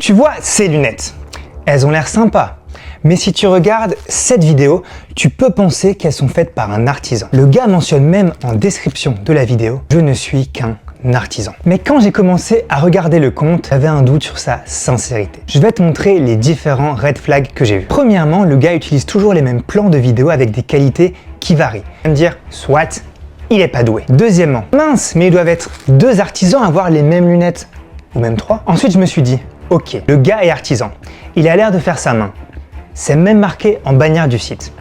Tu vois ces lunettes, elles ont l'air sympas. Mais si tu regardes cette vidéo, tu peux penser qu'elles sont faites par un artisan. Le gars mentionne même en description de la vidéo « Je ne suis qu'un artisan ». Mais quand j'ai commencé à regarder le compte, j'avais un doute sur sa sincérité. Je vais te montrer les différents red flags que j'ai vus. Premièrement, le gars utilise toujours les mêmes plans de vidéo avec des qualités qui varient. Tu vas me dire, soit, il est pas doué. Deuxièmement, mince, mais ils doivent être deux artisans à avoir les mêmes lunettes. Ou même trois. Ensuite, je me suis dit, ok, le gars est artisan. Il a l'air de faire sa main. C'est même marqué en bannière du site.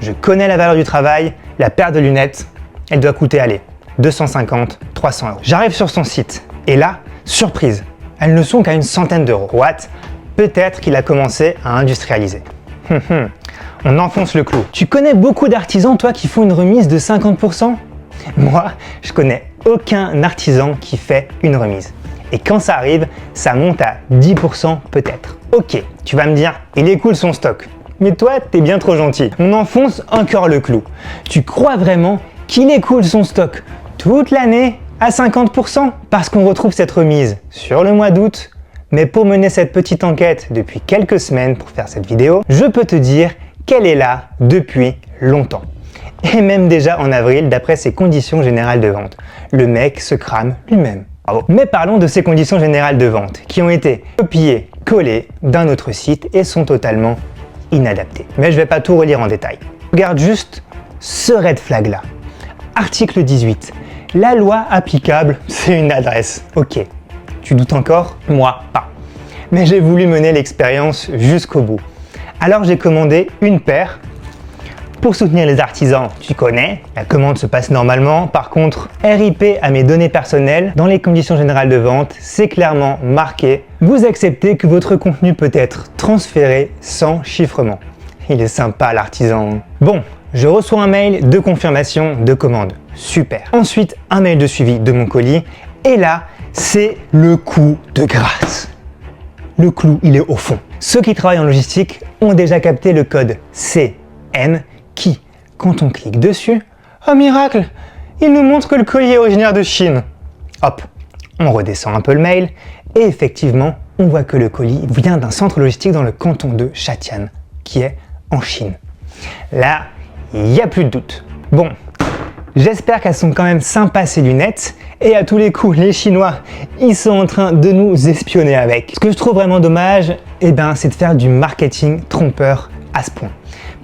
Je connais la valeur du travail, la paire de lunettes, elle doit coûter, allez, 250, 300 euros. J'arrive sur son site et là, surprise, elles ne sont qu'à une centaine d'euros. What? Peut-être qu'il a commencé à industrialiser. On enfonce le clou. Tu connais beaucoup d'artisans, toi, qui font une remise de 50%? Moi, je connais aucun artisan qui fait une remise. Et quand ça arrive, ça monte à 10% peut-être. Ok, tu vas me dire, il est cool son stock. Mais toi, t'es bien trop gentil. On enfonce encore le clou. Tu crois vraiment qu'il est cool son stock toute l'année à 50%? Parce qu'on retrouve cette remise sur le mois d'août. Mais pour mener cette petite enquête depuis quelques semaines pour faire cette vidéo, je peux te dire qu'elle est là depuis longtemps. Et même déjà en avril, d'après ses conditions générales de vente. Le mec se crame lui-même. Bravo. Mais parlons de ces conditions générales de vente qui ont été copiées, collées d'un autre site et sont totalement inadaptées. Mais je ne vais pas tout relire en détail. Regarde juste ce red flag là. Article 18. La loi applicable, c'est une adresse. Ok. Tu doutes encore? Moi, pas. Mais j'ai voulu mener l'expérience jusqu'au bout. Alors j'ai commandé une paire. Pour soutenir les artisans, tu connais, la commande se passe normalement. Par contre, RIP à mes données personnelles, dans les conditions générales de vente, c'est clairement marqué. Vous acceptez que votre contenu peut être transféré sans chiffrement. Il est sympa l'artisan. Bon, je reçois un mail de confirmation de commande. Super. Ensuite, un mail de suivi de mon colis. Et là, c'est le coup de grâce. Le clou, il est au fond. Ceux qui travaillent en logistique ont déjà capté le code CN qui, quand on clique dessus, oh miracle, il nous montre que le colis est originaire de Chine. Hop, on redescend un peu le mail et effectivement, on voit que le colis vient d'un centre logistique dans le canton de Shatian, qui est en Chine. Là, il n'y a plus de doute. Bon, j'espère qu'elles sont quand même sympas ces lunettes et à tous les coups, les Chinois, ils sont en train de nous espionner avec. Ce que je trouve vraiment dommage, c'est de faire du marketing trompeur à ce point.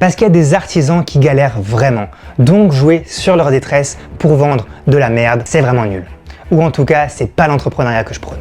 Parce qu'il y a des artisans qui galèrent vraiment. Donc jouer sur leur détresse pour vendre de la merde, c'est vraiment nul. Ou en tout cas, c'est pas l'entrepreneuriat que je prône.